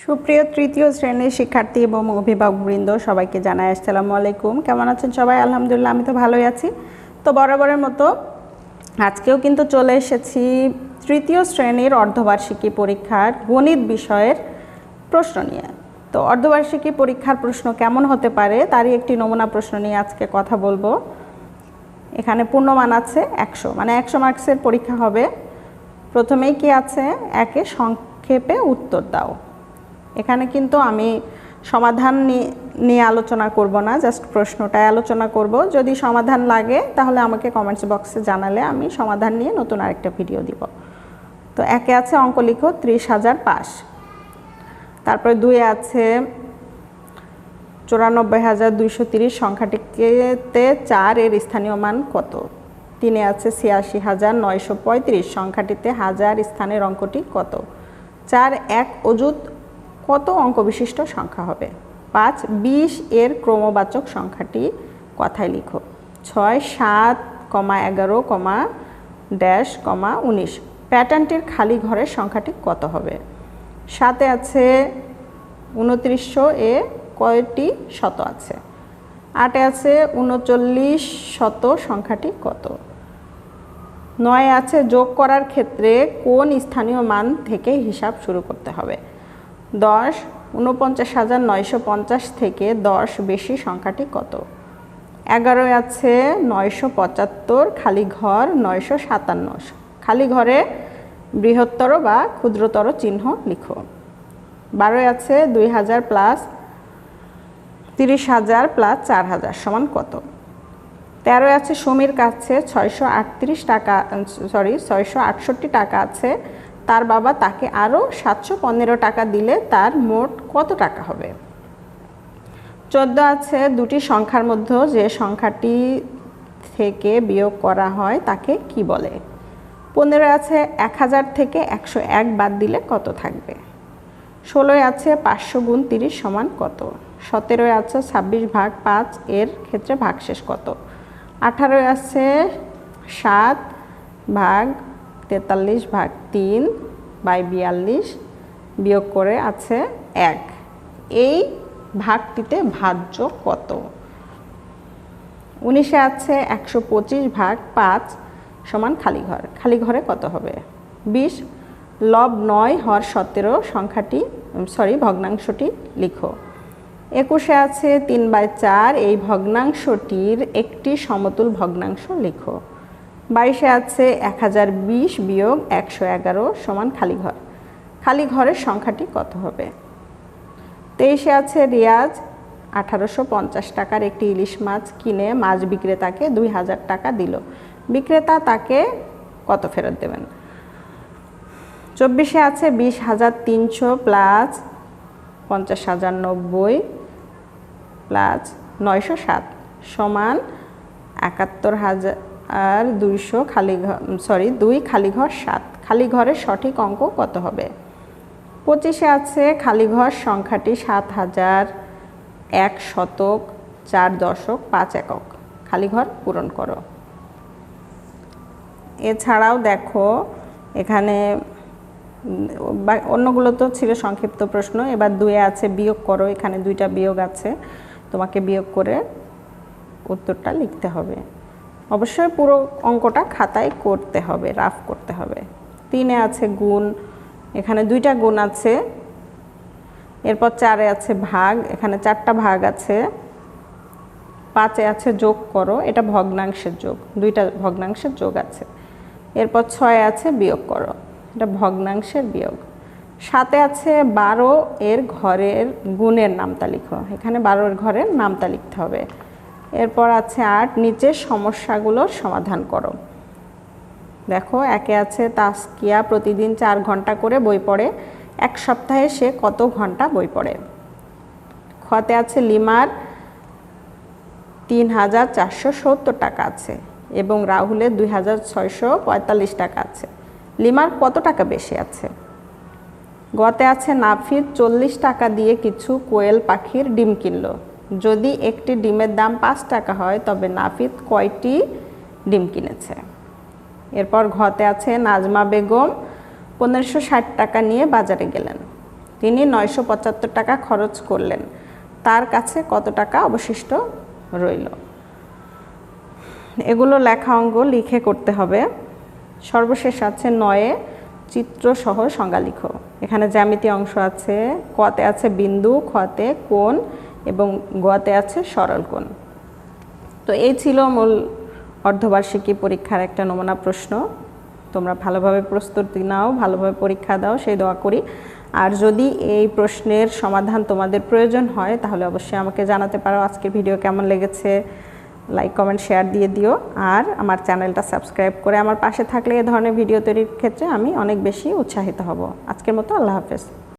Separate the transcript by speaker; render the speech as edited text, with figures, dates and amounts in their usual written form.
Speaker 1: সুপ্রিয় তৃতীয় শ্রেণীর শিক্ষার্থী এবং অভিভাবকবৃন্দ সবাইকে জানাই আসসালামু আলাইকুম। কেমন আছেন সবাই? আলহামদুলিল্লাহ, আমি তো ভালোই আছি। তো বরাবরের মতো আজকেও কিন্তু চলে এসেছি তৃতীয় শ্রেণীর অর্ধবার্ষিকী পরীক্ষার গণিত বিষয়ের প্রশ্ন নিয়ে। তো অর্ধবার্ষিকী পরীক্ষার প্রশ্ন কেমন হতে পারে তারই একটি নমুনা প্রশ্ন নিয়ে আজকে কথা বলবো। এখানে পূর্ণমান আছে 100, মানে 100 মার্কসের পরীক্ষা হবে। প্রথমেই কি আছে, একে সংক্ষেপে উত্তর দাও। এখানে কিন্তু আমি সমাধান নিয়ে আলোচনা করব না, জাস্ট প্রশ্নটাই আলোচনা করব। যদি সমাধান লাগে তাহলে আমাকে কমেন্টস বক্সে জানালে আমি সমাধান নিয়ে নতুন আরেকটা ভিডিও দিব। তো একে আছে অঙ্ক লিখো 30,000 পাস। তারপরে 2 আছে 94,230 সংখ্যাটিতে 4 এর স্থানীয় মান কত। 3 আছে 86,935 সংখ্যাটিতে 1000 স্থানের অঙ্কটি কত। 4 এক অযুত কত অঙ্ক বিশিষ্ট সংখ্যা হবে। 5 20 এর ক্রমবাচক সংখ্যাটি কথায় লিখো। 6 7, 11, 19 প্যাটার্নটির খালি ঘরের সংখ্যাটি কত হবে। 7 আছে 2900 এ কয়টি শত আছে। 8 আছে 39 শত সংখ্যাটি কত। 9 আছে যোগ করার ক্ষেত্রে কোন স্থানীয় মান থেকে হিসাব শুরু করতে হবে। 10 49,950 থেকে 10 বেশি সংখ্যাটি কত। 11 আছে 975, খালি ঘর 957, খালি ঘরে বৃহত্তর বা ক্ষুদ্রতর চিহ্ন লিখো। 12 আছে 2000 প্লাস 30,000 প্লাস 4000 সমান কত। 13 আছে সমীর কাছে 668 টাকা আছে, তার বাবা তাকে আরও 715 টাকা দিলে তার মোট কত টাকা হবে। 14 আছে দুটি সংখ্যার মধ্যে যে সংখ্যাটি থেকে বিয়োগ করা হয় তাকে কি বলে। 15 আছে 1000 থেকে 101 বাদ দিলে কত থাকবে। 16 আছে 500 গুণ 30 সমান কত। 17 আছে 26 ভাগ 5 এর ক্ষেত্রে ভাগশেষ কত। 18 আছে 7 ভাগ 43 ভাগ 3 বাই 42 বিয়োগ করে আছে 1, এই ভাগটিতে ভাজ্য কত। 19 আছে 125 ভাগ 5 সমান খালি ঘর, খালি ঘরে কত হবে। 20 লব 9 হর 17 সংখ্যাটি ভগ্নাংশটি লিখো। 21 আছে 3/4, এই ভগ্নাংশটির একটি সমতুল ভগ্নাংশ লিখো। 22 আছে 1020 বিয়োগ 111 সমান খালি ঘর, খালি ঘরের সংখ্যাটি কত হবে। 23 আছে রিয়াজ 1850 টাকার একটি ইলিশ মাছ কিনে মাছ বিক্রেতাকে 2000 টাকা দিল, বিক্রেতা তাকে কত ফেরত দেবেন। 24 আছে 20,300 প্লাস 50,090 প্লাস 907 সমান 71,200 2 খালি ঘর 7, খালি ঘরের সঠিক অঙ্ক কত হবে। 25 আছে খালি ঘর সংখ্যাটি 7,001 শতক 4 দশক 5 একক, খালি ঘর পূরণ করো। এছাড়াও দেখো এখানে অন্যগুলো তো ছিল সংক্ষিপ্ত প্রশ্ন। এবার 2 আছে বিয়োগ করো, এখানে 2টা বিয়োগ আছে, তোমাকে বিয়োগ করে উত্তরটা লিখতে হবে। অবশ্যই পুরো অঙ্কটা খাতায় করতে হবে, রাফ করতে হবে। 3 আছে গুণ, এখানে 2টা গুণ আছে। এরপর 4 আছে ভাগ, এখানে 4টা ভাগ আছে। 5 আছে যোগ করো, এটা ভগ্নাংশের যোগ, 2টা ভগ্নাংশের যোগ আছে। এরপর 6 আছে বিয়োগ করো, এটা ভগ্নাংশের বিয়োগ। 7 আছে 12 এর ঘরের গুণের নামতা লিখো, এখানে 12 এর ঘরের নামতা লিখতে হবে। এরপর আছে 8, নিচের সমস্যাগুলোর সমাধান করো। দেখো একে আছে তাসকিয়া প্রতিদিন 4 ঘন্টা করে বই পড়ে, এক সপ্তাহে সে কত ঘন্টা বই পড়ে। খতে আছে লিমার 3,470 টাকা আছে এবং রাহুলের 2,645 টাকা আছে, লিমার কত টাকা বেশি আছে। গতে আছে নাফিদ 40 টাকা দিয়ে কিছু কোয়েল পাখির ডিম কিনলো, যদি একটি ডিমের দাম 5 টাকা হয় তবে নাফিদ কয়টি ডিম কিনেছে। এরপর ঘতে আছে নাজমা বেগম 1560 টাকা নিয়ে বাজারে গেলেন, তিনি 975 টাকা খরচ করলেন, তার কাছে কত টাকা অবশিষ্ট রইল। এগুলো লেখা অঙ্ক লিখে করতে হবে। সর্বশেষ আছে 9 চিত্রসহ সংজ্ঞা লিখো। এখানে জ্যামিতি অংশ আছে, কতে আছে বিন্দু, খতে কোণ এবং গতে আছে সরল কোণ। তো এই ছিল মূল অর্ধবার্ষিকী পরীক্ষার একটা নমুনা প্রশ্ন। তোমরা ভালোভাবে প্রস্তুতি নাও, ভালোভাবে পরীক্ষা দাও, সেই দোয়া করি। আর যদি এই প্রশ্নের সমাধান তোমাদের প্রয়োজন হয় তাহলে অবশ্যই আমাকে জানাতে পারো। আজকের ভিডিও কেমন লেগেছে লাইক কমেন্ট শেয়ার দিয়ে দিও। আর আমার চ্যানেলটা সাবস্ক্রাইব করে আমার পাশে থাকলে এ ধরনের ভিডিও তৈরির ক্ষেত্রে আমি অনেক বেশি উৎসাহিত হব। আজকের মতো আল্লাহ হাফেজ।